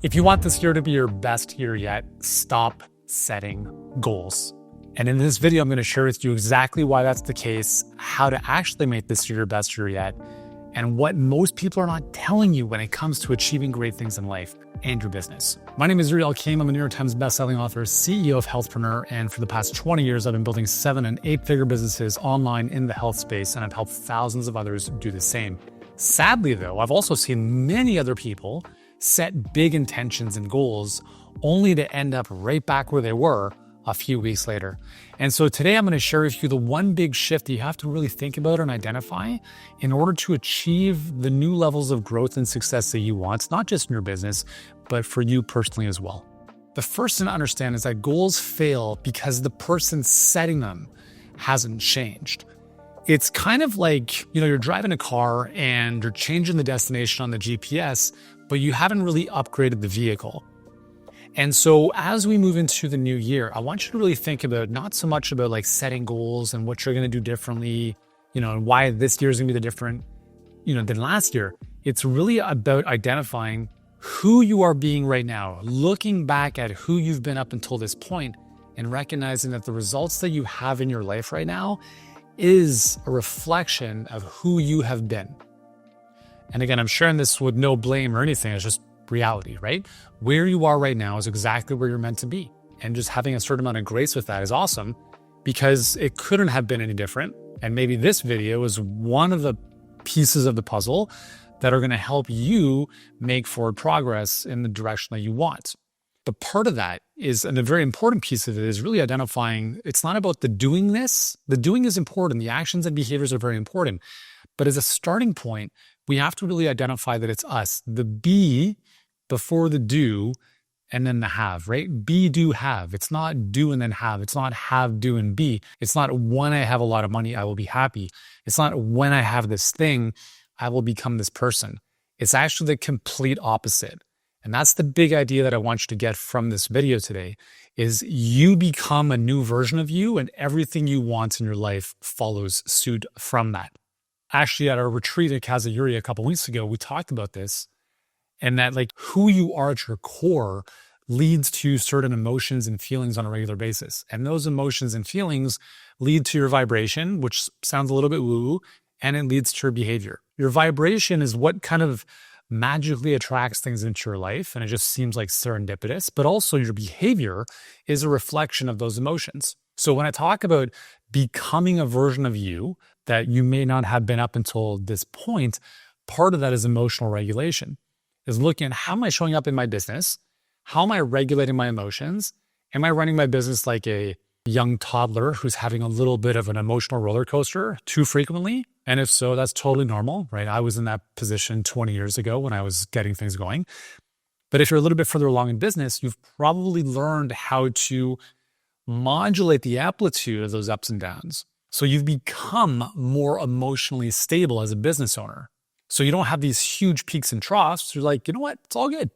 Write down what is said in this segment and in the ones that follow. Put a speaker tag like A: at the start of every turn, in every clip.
A: If you want this year to be your best year yet, stop setting goals. And in this video, I'm going to share with you exactly why that's the case, how to actually make this year your best year yet, and what most people are not telling you when it comes to achieving great things in life and your business. My name is Uriel Kim. I'm a New York Times bestselling author, CEO of Healthpreneur, and for the past 20 years, I've been building 7- and 8-figure businesses online in the health space, and I've helped thousands of others do the same. Sadly, though, I've also seen many other people set big intentions and goals only to end up right back where they were a few weeks later. And so today I'm going to share with you the one big shift that you have to really think about and identify in order to achieve the new levels of growth and success that you want, not just in your business, but for you personally as well. The first thing to understand is that goals fail because the person setting them hasn't changed. It's kind of like, you're driving a car and you're changing the destination on the GPS, but you haven't really upgraded the vehicle. And so as we move into the new year, I want you to really think about not so much about like setting goals and what you're going to do differently, and why this year is going to be the different, than last year. It's really about identifying who you are being right now, looking back at who you've been up until this point and recognizing that the results that you have in your life right now is a reflection of who you have been. And again, I'm sharing this with no blame or anything. It's just reality, right? Where you are right now is exactly where you're meant to be. And just having a certain amount of grace with that is awesome because it couldn't have been any different. And maybe this video is one of the pieces of the puzzle that are going to help you make forward progress in the direction that you want. But part of that is, and a very important piece of it is really identifying, it's not about the doingness. The doing is important. The actions and behaviors are very important. But as a starting point, we have to really identify that it's us, the be before the do and then the have, right? Be, do, have. It's not do and then have. It's not have, do, and be. It's not when I have a lot of money, I will be happy. It's not when I have this thing, I will become this person. It's actually the complete opposite. And that's the big idea that I want you to get from this video today is you become a new version of you and everything you want in your life follows suit from that. Actually, at our retreat at Kazayuri a couple weeks ago, we talked about this and that like who you are at your core leads to certain emotions and feelings on a regular basis. And those emotions and feelings lead to your vibration, which sounds a little bit woo, and it leads to your behavior. Your vibration is what kind of magically attracts things into your life, and it just seems like serendipitous, but also your behavior is a reflection of those emotions. So when I talk about becoming a version of you that you may not have been up until this point, part of that is emotional regulation, is looking at how am I showing up in my business? How am I regulating my emotions? Am I running my business like a young toddler who's having a little bit of an emotional roller coaster too frequently? And if so, that's totally normal, right? I was in that position 20 years ago when I was getting things going. But if you're a little bit further along in business, you've probably learned how to modulate the amplitude of those ups and downs. So you've become more emotionally stable as a business owner. So you don't have these huge peaks and troughs. You're like, you know what? It's all good.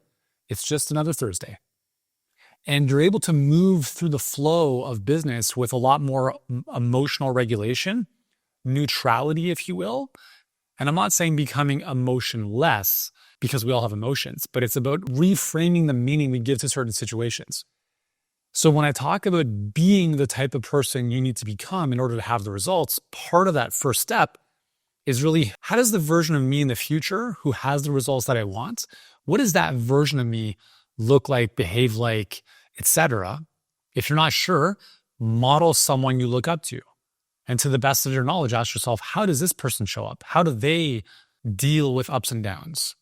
A: It's just another Thursday. And you're able to move through the flow of business with a lot more emotional regulation, neutrality, if you will. And I'm not saying becoming emotionless because we all have emotions, but it's about reframing the meaning we give to certain situations. So when I talk about being the type of person you need to become in order to have the results, part of that first step is really, how does the version of me in the future who has the results that I want, what does that version of me look like, behave like, etc.? If you're not sure, model someone you look up to. And to the best of your knowledge, ask yourself, how does this person show up? How do they deal with ups and downs?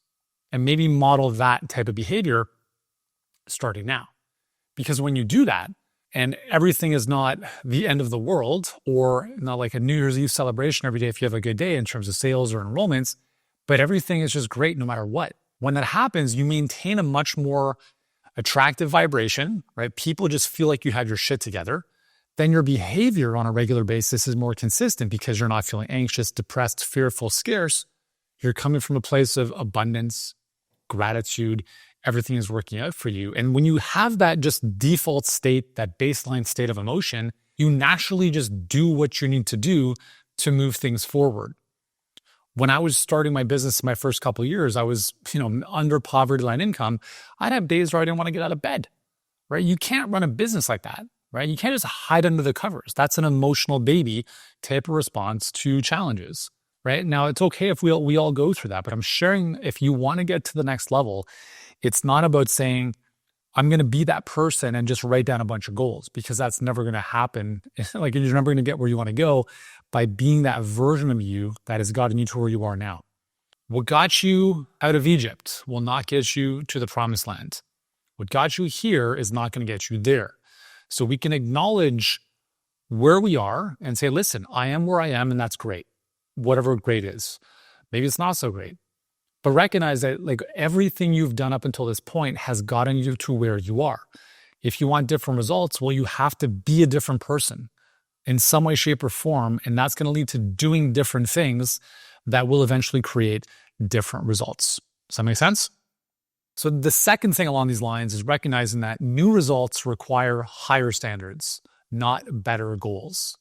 A: And maybe model that type of behavior starting now. Because when you do that, and everything is not the end of the world or not like a New Year's Eve celebration every day if you have a good day in terms of sales or enrollments, but everything is just great no matter what. When that happens, you maintain a much more attractive vibration, right? People just feel like you have your shit together. Then your behavior on a regular basis is more consistent because you're not feeling anxious, depressed, fearful, scarce. You're coming from a place of abundance, gratitude. Everything is working out for you. And when you have that just default state, that baseline state of emotion, you naturally just do what you need to do to move things forward. When I was starting my business in my first couple of years, I was, under poverty line income. I'd have days where I didn't want to get out of bed, right? You can't run a business like that, right? You can't just hide under the covers. That's an emotional baby type of response to challenges, right? Now, it's okay if we all go through that, but I'm sharing, if you want to get to the next level, it's not about saying, I'm going to be that person and just write down a bunch of goals, because that's never going to happen. Like, you're never going to get where you want to go by being that version of you that has gotten you to where you are now. What got you out of Egypt will not get you to the promised land. What got you here is not going to get you there. So we can acknowledge where we are and say, listen, I am where I am, and that's great. Whatever great is. Maybe it's not so great. But recognize that like everything you've done up until this point has gotten you to where you are. If you want different results, well, you have to be a different person in some way, shape, or form. And that's going to lead to doing different things that will eventually create different results. Does that make sense? So the second thing along these lines is recognizing that new results require higher standards, not better goals.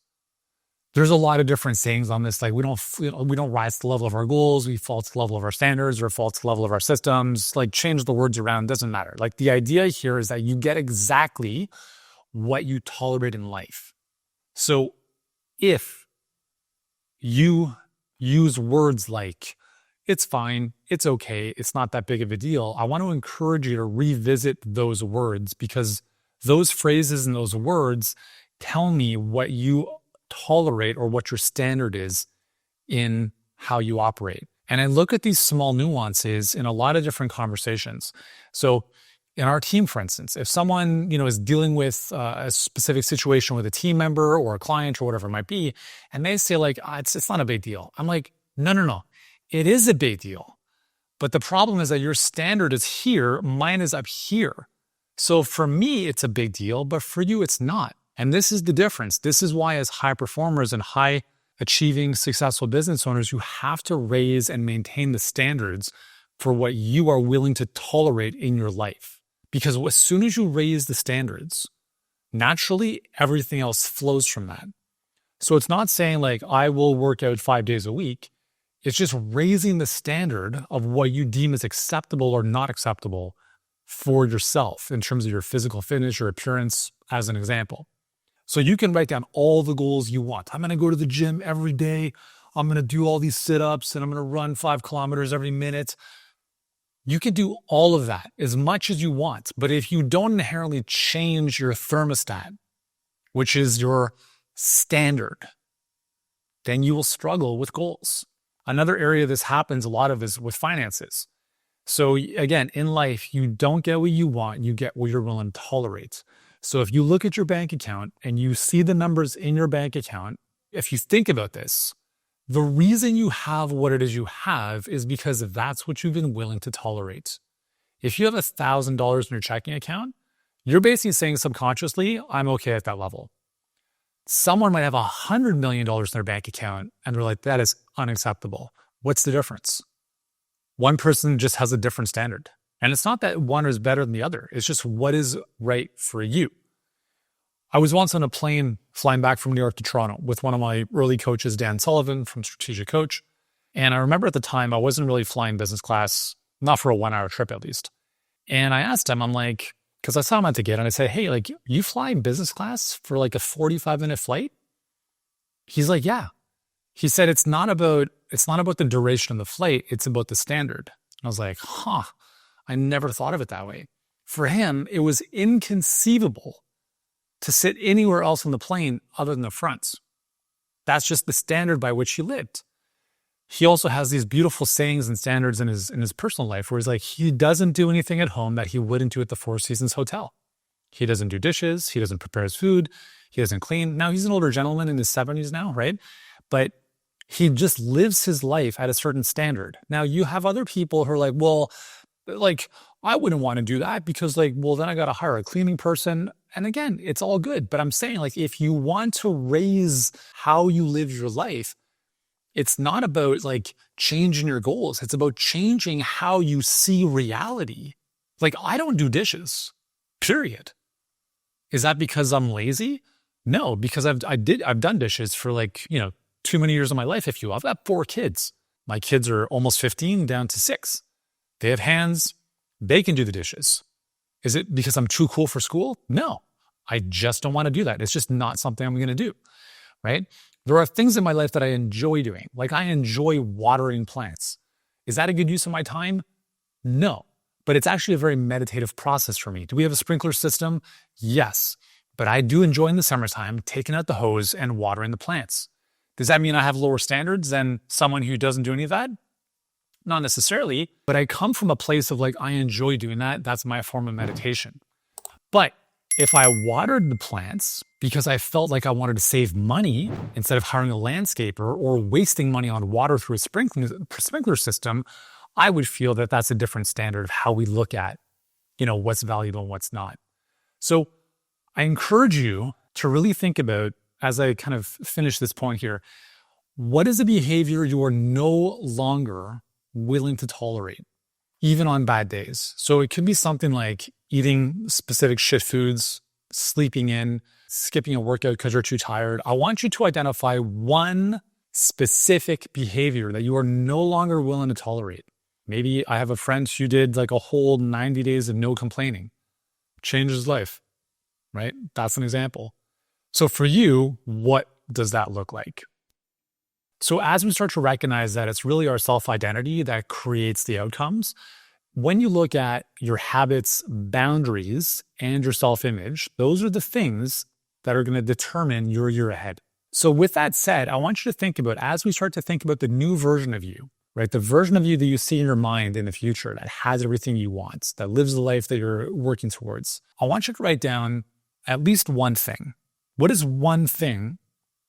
A: There's a lot of different sayings on this. Like we don't rise to the level of our goals. We fall to the level of our standards or fall to the level of our systems. Like change the words around, doesn't matter. Like the idea here is that you get exactly what you tolerate in life. So if you use words like, it's fine, it's okay, it's not that big of a deal, I want to encourage you to revisit those words, because those phrases and those words tell me what you tolerate or what your standard is in how you operate. And I look at these small nuances in a lot of different conversations. So in our team, for instance, if someone, is dealing with a specific situation with a team member or a client or whatever it might be, and they say like, it's not a big deal. I'm like, no. It is a big deal. But the problem is that your standard is here, mine is up here. So for me, it's a big deal, but for you, it's not. And this is the difference. This is why as high performers and high achieving successful business owners, you have to raise and maintain the standards for what you are willing to tolerate in your life. Because as soon as you raise the standards, naturally everything else flows from that. So it's not saying like, I will work out 5 days a week. It's just raising the standard of what you deem as acceptable or not acceptable for yourself in terms of your physical fitness, your appearance, as an example. So you can write down all the goals you want. I'm going to go to the gym every day. I'm going to do all these sit-ups and I'm going to run 5 kilometers every minute. You can do all of that as much as you want. But if you don't inherently change your thermostat, which is your standard, then you will struggle with goals. Another area this happens a lot of is with finances. So again, in life, you don't get what you want, you get what you're willing to tolerate. So if you look at your bank account and you see the numbers in your bank account, if you think about this, the reason you have what it is you have is because that's what you've been willing to tolerate. If you have $1,000 in your checking account, you're basically saying subconsciously, I'm okay at that level. Someone might have $100 million in their bank account and they're like, that is unacceptable. What's the difference? One person just has a different standard. And it's not that one is better than the other. It's just what is right for you. I was once on a plane flying back from New York to Toronto with one of my early coaches, Dan Sullivan from Strategic Coach. And I remember at the time, I wasn't really flying business class, not for a 1-hour trip at least. And I asked him, I'm like, because I saw him at the gate and I said, hey, like you fly business class for like a 45-minute flight? He's like, yeah. He said, it's not about the duration of the flight. It's about the standard. And I was like, I never thought of it that way. For him, it was inconceivable to sit anywhere else on the plane other than the front. That's just the standard by which he lived. He also has these beautiful sayings and standards in his personal life where he's like, he doesn't do anything at home that he wouldn't do at the Four Seasons Hotel. He doesn't do dishes. He doesn't prepare his food. He doesn't clean. Now, he's an older gentleman in his 70s now, right? But he just lives his life at a certain standard. Now, you have other people who are like, well, like, I wouldn't want to do that because like, well, then I got to hire a cleaning person. And again, it's all good. But I'm saying like, if you want to raise how you live your life, it's not about like changing your goals. It's about changing how you see reality. Like, I don't do dishes, period. Is that because I'm lazy? No, because I've done dishes for like, too many years of my life. I've got 4 kids. My kids are almost 15 down to 6. They have hands. They can do the dishes. Is it because I'm too cool for school? No, I just don't want to do that. It's just not something I'm going to do, right? There are things in my life that I enjoy doing. Like I enjoy watering plants. Is that a good use of my time? No, but it's actually a very meditative process for me. Do we have a sprinkler system? Yes, but I do enjoy in the summertime taking out the hose and watering the plants. Does that mean I have lower standards than someone who doesn't do any of that? Not necessarily, but I come from a place of like, I enjoy doing that. That's my form of meditation. But if I watered the plants because I felt like I wanted to save money instead of hiring a landscaper or wasting money on water through a sprinkler system, I would feel that that's a different standard of how we look at, what's valuable and what's not. So I encourage you to really think about, as I kind of finish this point here, what is a behavior you are no longer willing to tolerate, even on bad days? So it could be something like eating specific shit foods, sleeping in, skipping a workout because you're too tired. I want you to identify one specific behavior that you are no longer willing to tolerate. Maybe I have a friend who did like a whole 90 days of no complaining, changed his life, right? That's an example. So for you, what does that look like? So as we start to recognize that it's really our self-identity that creates the outcomes, when you look at your habits, boundaries, and your self-image, those are the things that are going to determine your year ahead. So with that said, I want you to think about, as we start to think about the new version of you, right? The version of you that you see in your mind in the future that has everything you want, that lives the life that you're working towards. I want you to write down at least one thing. What is one thing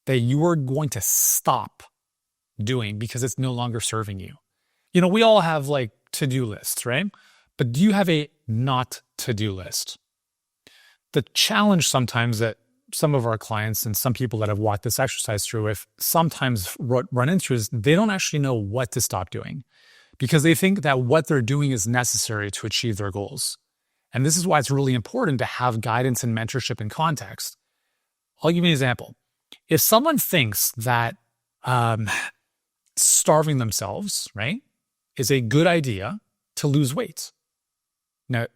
A: that you are going to stop doing because it's no longer serving you? We all have like to-do lists, right? But do you have a not to-do list? The challenge sometimes that some of our clients and some people that have walked this exercise through with sometimes run into is they don't actually know what to stop doing because they think that what they're doing is necessary to achieve their goals. And this is why it's really important to have guidance and mentorship and context. I'll give you an example. If someone thinks that starving themselves, right, is a good idea to lose weight. Now,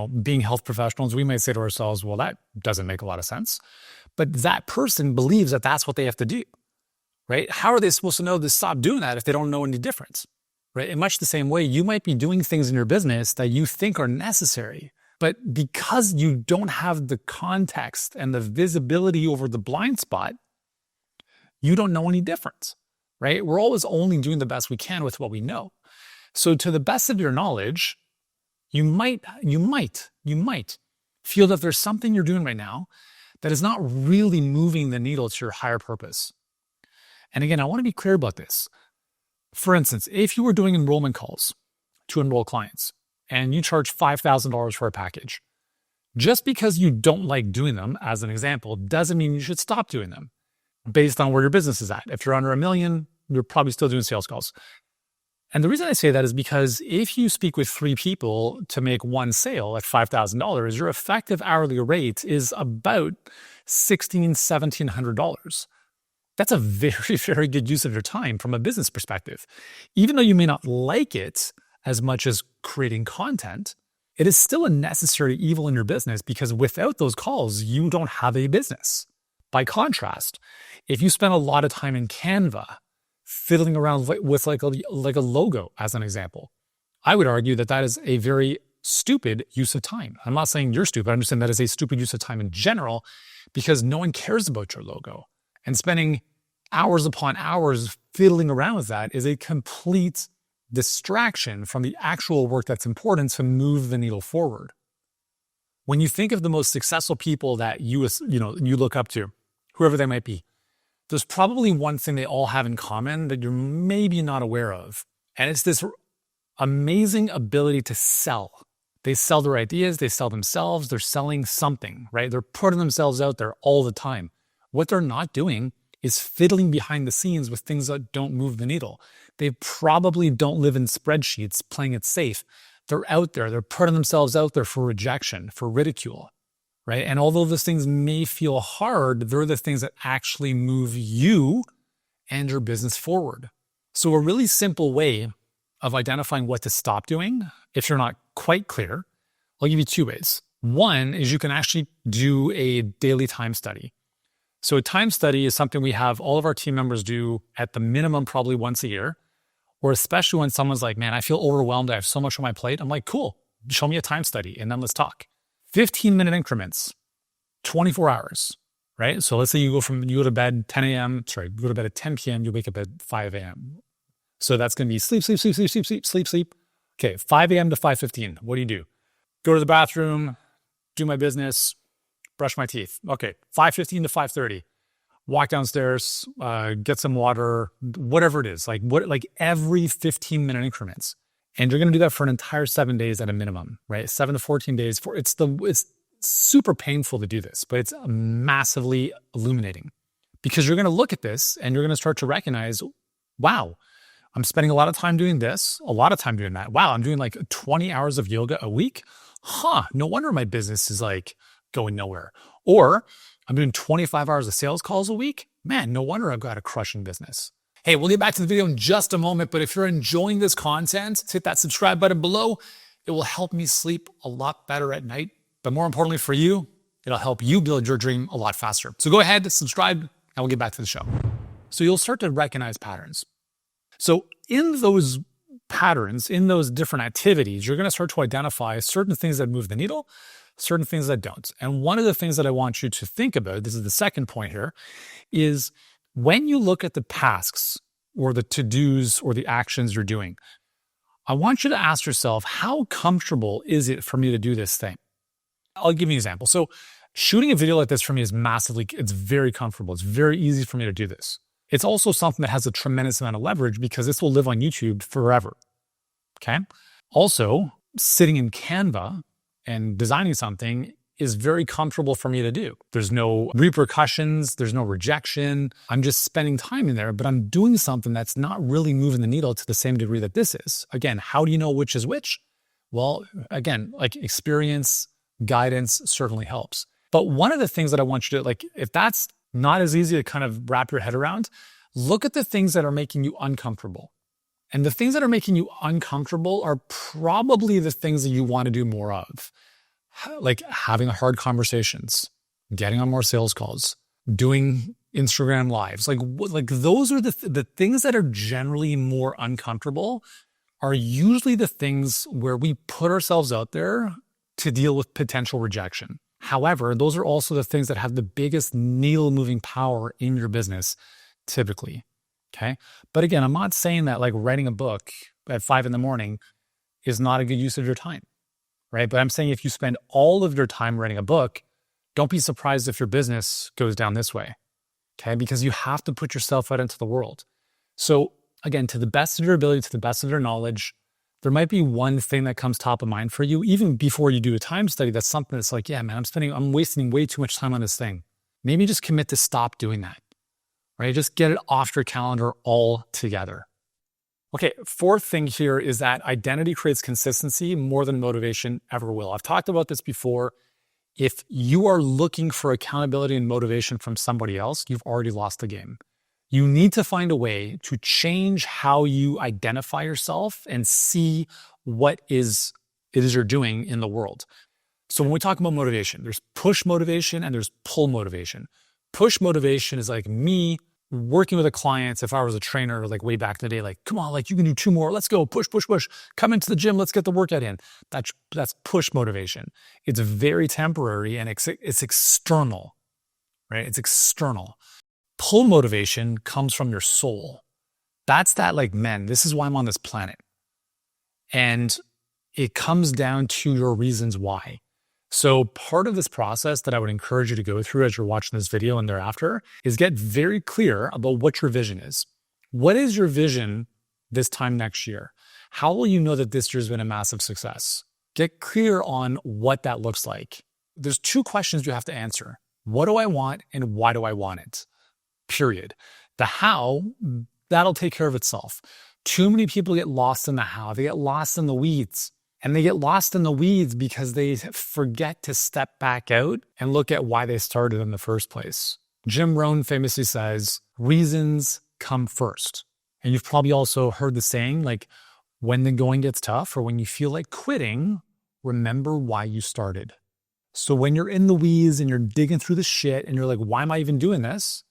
A: being health professionals, we might say to ourselves, well, that doesn't make a lot of sense. But that person believes that that's what they have to do, right? How are they supposed to know to stop doing that if they don't know any difference, right? In much the same way, you might be doing things in your business that you think are necessary, but because you don't have the context and the visibility over the blind spot, you don't know any difference, right? We're always only doing the best we can with what we know. So to the best of your knowledge, you might feel that there's something you're doing right now that is not really moving the needle to your higher purpose. And again, I want to be clear about this. For instance, if you were doing enrollment calls to enroll clients and you charge $5,000 for a package, just because you don't like doing them, as an example, doesn't mean you should stop doing them based on where your business is at. If you're under $1 million, you're probably still doing sales calls. And the reason I say that is because if you speak with 3 people to make one sale at $5,000, your effective hourly rate is about $1,600, $1,700. That's a very, very good use of your time from a business perspective. Even though you may not like it as much as creating content, it is still a necessary evil in your business because without those calls, you don't have a business. By contrast, if you spend a lot of time in Canva, fiddling around with like a logo, as an example, I would argue that that is a very stupid use of time. I'm not saying you're stupid. I'm just saying that is a stupid use of time in general because no one cares about your logo. And spending hours upon hours fiddling around with that is a complete distraction from the actual work that's important to move the needle forward. When you think of the most successful people that you look up to, whoever they might be, there's probably one thing they all have in common that you're maybe not aware of. And it's this amazing ability to sell. They sell their ideas, they sell themselves, they're selling something, right? They're putting themselves out there all the time. What they're not doing is fiddling behind the scenes with things that don't move the needle. They probably don't live in spreadsheets playing it safe. They're out there, they're putting themselves out there for rejection, for ridicule. Right? And although those things may feel hard, they're the things that actually move you and your business forward. So a really simple way of identifying what to stop doing, if you're not quite clear, I'll give you 2 ways. One is you can actually do a daily time study. So a time study is something we have all of our team members do at the minimum probably once a year, or especially when someone's like, man, I feel overwhelmed. I have so much on my plate. I'm like, cool, show me a time study and then let's talk. 15-minute increments, 24 hours, right? So let's say you go to bed 10 a.m., go to bed at 10 p.m., you wake up at 5 a.m. So that's going to be sleep. Okay, 5 a.m. to 5:15. What do? Go to the bathroom, do my business, brush my teeth. Okay, 5:15 to 5:30. Walk downstairs, get some water, whatever it is. Like every 15-minute increments. And you're going to do that for an entire 7 days at a minimum, right? 7 to 14 days. It's super painful to do this, but it's massively illuminating because you're going to look at this and you're going to start to recognize, wow, I'm spending a lot of time doing this, a lot of time doing that. Wow, I'm doing like 20 hours of yoga a week. No wonder my business is like going nowhere. Or I'm doing 25 hours of sales calls a week. Man, no wonder I've got a crushing business. Hey, we'll get back to the video in just a moment, but if you're enjoying this content, hit that subscribe button below. It will help me sleep a lot better at night. But more importantly for you, it'll help you build your dream a lot faster. So go ahead, subscribe, and we'll get back to the show. So you'll start to recognize patterns. So in those patterns, in those different activities, you're going to start to identify certain things that move the needle, certain things that don't. And one of the things that I want you to think about, this is the second point here, is when you look at the tasks or the to-dos or the actions you're doing, I want you to ask yourself, how comfortable is it for me to do this thing? I'll give you an example. So shooting a video like this for me is it's very comfortable. It's very easy for me to do this. It's also something that has a tremendous amount of leverage because this will live on YouTube forever. Okay. Also, sitting in Canva and designing something is very comfortable for me to do. There's no repercussions. There's no rejection. I'm just spending time in there, but I'm doing something that's not really moving the needle to the same degree that this is. Again, how do you know which is which? Well, again, like experience, guidance certainly helps. But one of the things that I want you to, if that's not as easy to kind of wrap your head around, look at the things that are making you uncomfortable. And the things that are making you uncomfortable are probably the things that you want to do more of. Like having hard conversations, getting on more sales calls, doing Instagram lives. Like those are the things that are generally more uncomfortable are usually the things where we put ourselves out there to deal with potential rejection. However, those are also the things that have the biggest needle moving power in your business typically. Okay. But again, I'm not saying that like writing a book at 5 a.m. is not a good use of your time. Right. But I'm saying if you spend all of your time writing a book, don't be surprised if your business goes down this way. Okay. Because you have to put yourself out into the world. So again, to the best of your ability, to the best of your knowledge, there might be one thing that comes top of mind for you, even before you do a time study. That's something that's like, yeah, man, I'm wasting way too much time on this thing. Maybe just commit to stop doing that. Right. Just get it off your calendar altogether. Okay, fourth thing here is that identity creates consistency more than motivation ever will. I've talked about this before. If you are looking for accountability and motivation from somebody else, you've already lost the game. You need to find a way to change how you identify yourself and see what it is you're doing in the world. So when we talk about motivation, there's push motivation and there's pull motivation. Push motivation is like me working with a client. If I was a trainer, like way back in the day, like, come on, like you can do 2 more. Let's go. Push. Come into the gym. Let's get the workout in. That's push motivation. It's very temporary and it's external, right? It's external. Pull motivation comes from your soul. That's that like, man, this is why I'm on this planet. And it comes down to your reasons why. So part of this process that I would encourage you to go through as you're watching this video and thereafter is get very clear about what your vision is. What is your vision this time next year? How will you know that this year's been a massive success? Get clear on what that looks like. There's 2 questions you have to answer. What do I want and why do I want it? Period. The how, that'll take care of itself. Too many people get lost in the how. They get lost in the weeds. And they get lost in the weeds because they forget to step back out and look at why they started in the first place. Jim Rohn famously says, reasons come first. And you've probably also heard the saying, like, when the going gets tough or when you feel like quitting, remember why you started. So when you're in the weeds and you're digging through the shit and you're like, why am I even doing this?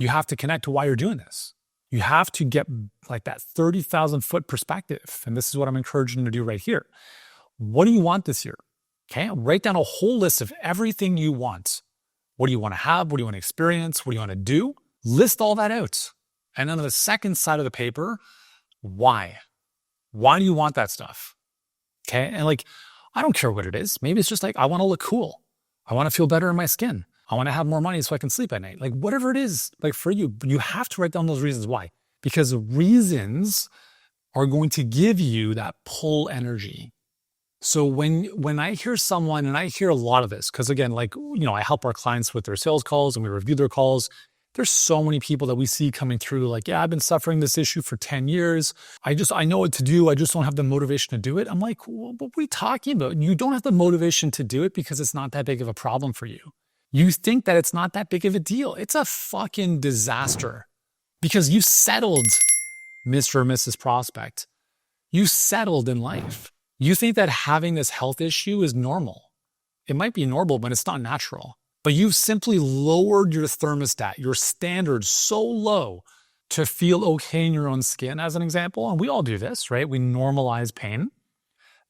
A: You have to connect to why you're doing this. You have to get like that 30,000 foot perspective. And this is what I'm encouraging you to do right here. What do you want this year? Okay, write down a whole list of everything you want. What do you want to have? What do you want to experience? What do you want to do? List all that out. And then on the second side of the paper, why? Why do you want that stuff? Okay, and like, I don't care what it is. Maybe it's just like, I want to look cool. I want to feel better in my skin. I want to have more money so I can sleep at night. Like whatever it is, like for you, you have to write down those reasons why. Because reasons are going to give you that pull energy. So when I hear someone, and I hear a lot of this, because again, like, I help our clients with their sales calls and we review their calls. There's so many people that we see coming through like, yeah, I've been suffering this issue for 10 years. I know what to do. I just don't have the motivation to do it. I'm like, well, what are we talking about? You don't have the motivation to do it because it's not that big of a problem for you. You think that it's not that big of a deal. It's a fucking disaster because you settled, Mr. or Mrs. Prospect. You settled in life. You think that having this health issue is normal. It might be normal, but it's not natural. But you've simply lowered your thermostat, your standard so low to feel okay in your own skin, as an example. And we all do this, right? We normalize pain,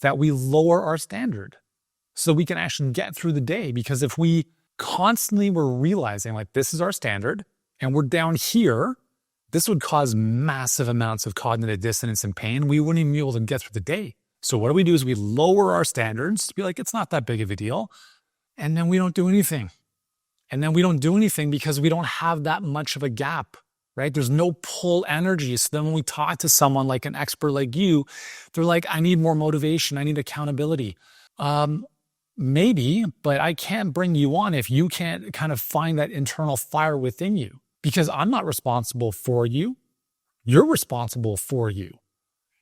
A: that we lower our standard so we can actually get through the day. Because if we constantly were realizing like this is our standard and we're down here, this would cause massive amounts of cognitive dissonance and pain. We wouldn't even be able to get through the day. So what do? We lower our standards to be like, it's not that big of a deal. And then we don't do anything. And then we don't do anything because we don't have that much of a gap, right? There's no pull energy. So then when we talk to someone like an expert like you, they're like, I need more motivation. I need accountability. Maybe, but I can't bring you on if you can't kind of find that internal fire within you, because I'm not responsible for you. You're responsible for you.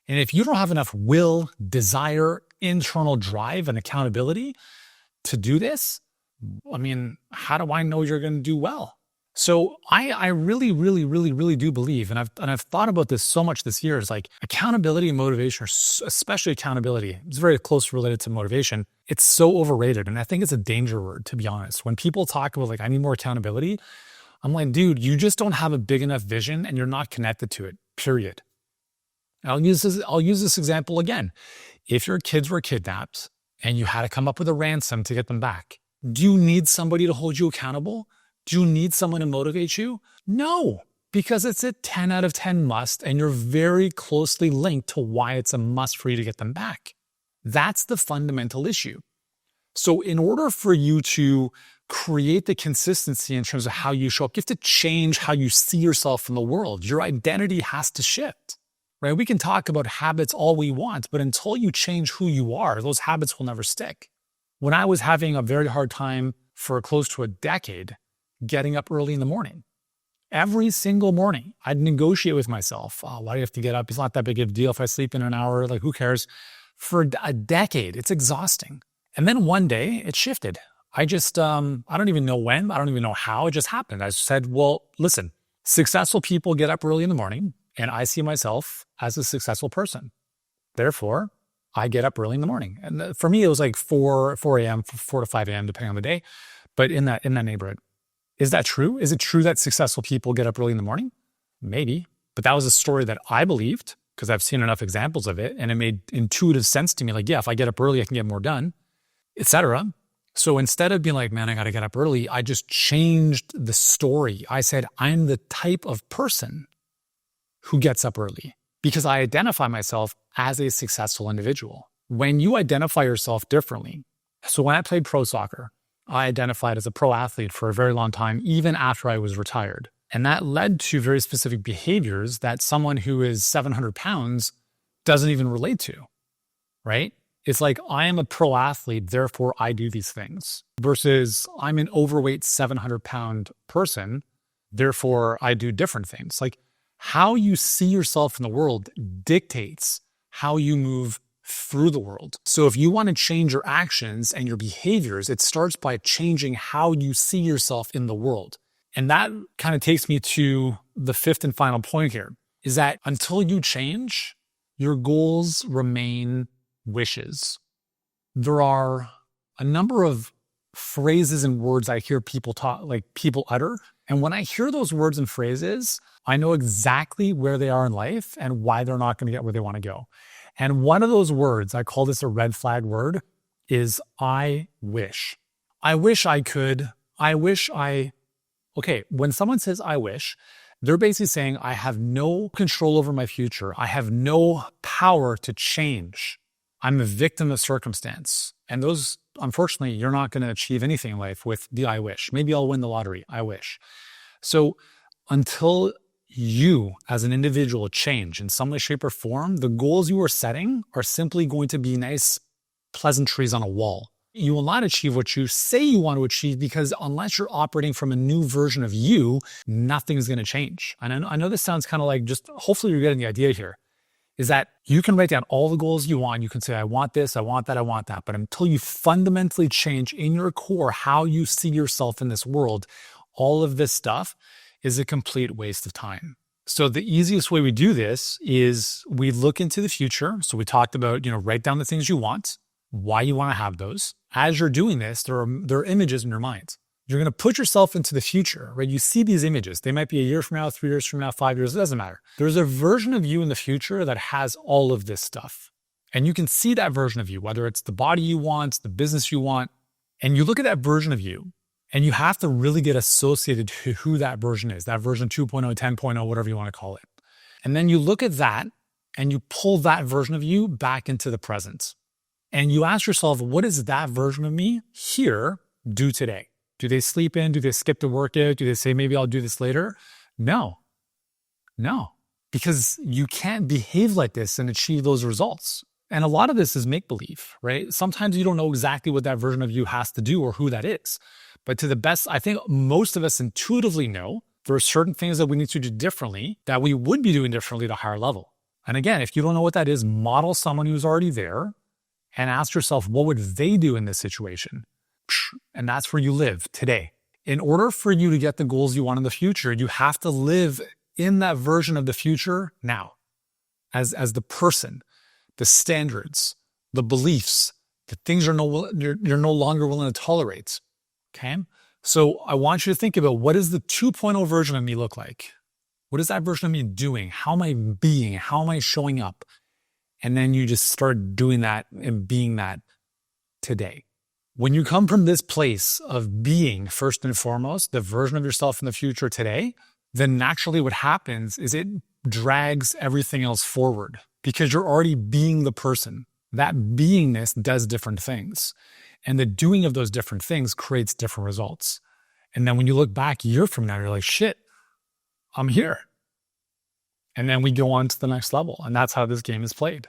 A: And if you don't have enough will, desire, internal drive, and accountability to do this, I mean, how do I know you're going to do well? So I really, really, really, really do believe, and I've thought about this so much this year, is like accountability and motivation, especially accountability. It's very closely related to motivation. It's so overrated. And I think it's a danger word, to be honest. When people talk about like, I need more accountability, I'm like, dude, you just don't have a big enough vision and you're not connected to it, period. And I'll use this example again. If your kids were kidnapped and you had to come up with a ransom to get them back, do you need somebody to hold you accountable? Do you need someone to motivate you? No, because it's a 10 out of 10 must, and you're very closely linked to why it's a must for you to get them back. That's the fundamental issue. So in order for you to create the consistency in terms of how you show up, you have to change how you see yourself in the world. Your identity has to shift, right? We can talk about habits all we want, but until you change who you are, those habits will never stick. When I was having a very hard time for close to a decade, getting up early in the morning. Every single morning, I'd negotiate with myself. Oh, why do you have to get up? It's not that big of a deal if I sleep in an hour. Like, who cares? For a decade, it's exhausting. And then one day, it shifted. I just, I don't even know when. I don't even know how. It just happened. I said, well, listen, successful people get up early in the morning, and I see myself as a successful person. Therefore, I get up early in the morning. And for me, it was like 4 a.m., 4 to 5 a.m., depending on the day, but in that neighborhood. Is that true? Is it true that successful people get up early in the morning? Maybe, but that was a story that I believed because I've seen enough examples of it, and it made intuitive sense to me. Like, yeah, if I get up early, I can get more done, etc. So instead of being like, man, I got to get up early, I just changed the story. I said, I'm the type of person who gets up early because I identify myself as a successful individual. When you identify yourself differently, so when I played pro soccer, I identified as a pro athlete for a very long time, even after I was retired. And that led to very specific behaviors that someone who is 700 pounds doesn't even relate to, right? It's like, I am a pro athlete, therefore I do these things, versus I'm an overweight 700-pound person, therefore I do different things. Like, how you see yourself in the world dictates how you move through the world. So if you want to change your actions and your behaviors, it starts by changing how you see yourself in the world. And that kind of takes me to the fifth and final point here, is that until you change, your goals remain wishes. There are a number of phrases and words I hear people talk, like people utter. And when I hear those words and phrases, I know exactly where they are in life and why they're not going to get where they want to go. And one of those words, I call this a red flag word, is I wish. I wish I could. Okay, when someone says I wish, they're basically saying I have no control over my future. I have no power to change. I'm a victim of circumstance. And those, unfortunately, you're not going to achieve anything in life with the I wish. Maybe I'll win the lottery. I wish. So until you as an individual change in some way, shape, or form, the goals you are setting are simply going to be nice pleasantries on a wall. You will not achieve what you say you want to achieve because unless you're operating from a new version of you, nothing's going to change. And I know this sounds kind of like just, hopefully you're getting the idea here, is that you can write down all the goals you want. You can say, I want this, I want that, I want that. But until you fundamentally change in your core how you see yourself in this world, all of this stuff is a complete waste of time. So the easiest way we do this is we look into the future. So we talked about, write down the things you want, why you want to have those. As you're doing this, there are images in your mind. You're going to put yourself into the future, right? You see these images. They might be a year from now, 3 years from now, 5 years. It doesn't matter. There's a version of you in the future that has all of this stuff. And you can see that version of you, whether it's the body you want, the business you want. And you look at that version of you, and you have to really get associated to who that version is, that version 2.0, 10.0, whatever you want to call it. And then you look at that, and you pull that version of you back into the present. And you ask yourself, what does that version of me here do today? Do they sleep in? Do they skip the workout? Do they say, maybe I'll do this later? No, because you can't behave like this and achieve those results. And a lot of this is make-believe, right? Sometimes you don't know exactly what that version of you has to do or who that is. But to the best, I think most of us intuitively know there are certain things that we need to do differently that we would be doing differently at a higher level. And again, if you don't know what that is, model someone who's already there and ask yourself, what would they do in this situation? And that's where you live today. In order for you to get the goals you want in the future, you have to live in that version of the future now as the person, the standards, the beliefs, the things you're no longer willing to tolerate. Okay? So I want you to think about, what does the 2.0 version of me look like? What is that version of me doing? How am I being? How am I showing up? And then you just start doing that and being that today. When you come from this place of being, first and foremost, the version of yourself in the future today, then naturally what happens is it drags everything else forward because you're already being the person. That beingness does different things. And the doing of those different things creates different results. And then when you look back a year from now, you're like, shit, I'm here. And then we go on to the next level. And that's how this game is played.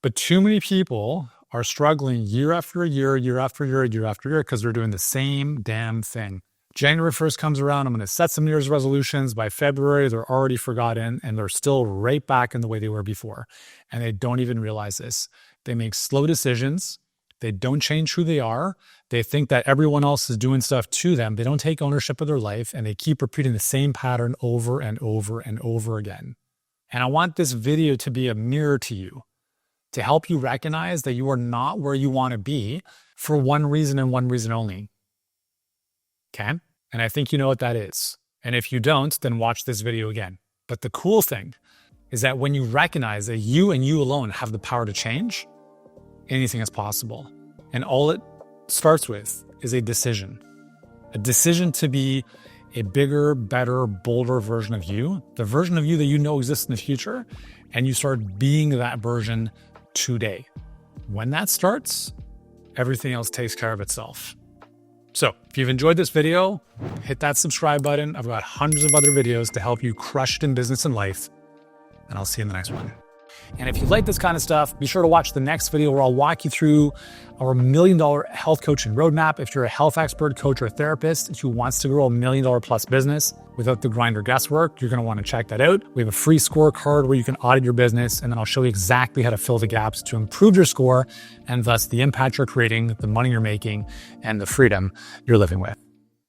A: But too many people are struggling year after year, year after year, year after year, because they're doing the same damn thing. January 1st comes around, I'm going to set some New Year's resolutions. By February, they're already forgotten and they're still right back in the way they were before. And they don't even realize this. They make slow decisions. They don't change who they are. They think that everyone else is doing stuff to them. They don't take ownership of their life and they keep repeating the same pattern over and over and over again. And I want this video to be a mirror to you, to help you recognize that you are not where you want to be for one reason and one reason only. Okay? And I think you know what that is. And if you don't, then watch this video again. But the cool thing is that when you recognize that you and you alone have the power to change, anything is possible. And all it starts with is a decision to be a bigger, better, bolder version of you, the version of you that you know exists in the future, and you start being that version today. When that starts, everything else takes care of itself. So if you've enjoyed this video, hit that subscribe button. I've got hundreds of other videos to help you crush it in business and life, and I'll see you in the next one. And if you like this kind of stuff, be sure to watch the next video where I'll walk you through our $1 million health coaching roadmap. If you're a health expert, coach, or therapist who wants to grow $1 million plus business without the grind or guesswork, you're going to want to check that out. We have a free scorecard where you can audit your business, and then I'll show you exactly how to fill the gaps to improve your score and thus the impact you're creating, the money you're making, and the freedom you're living with.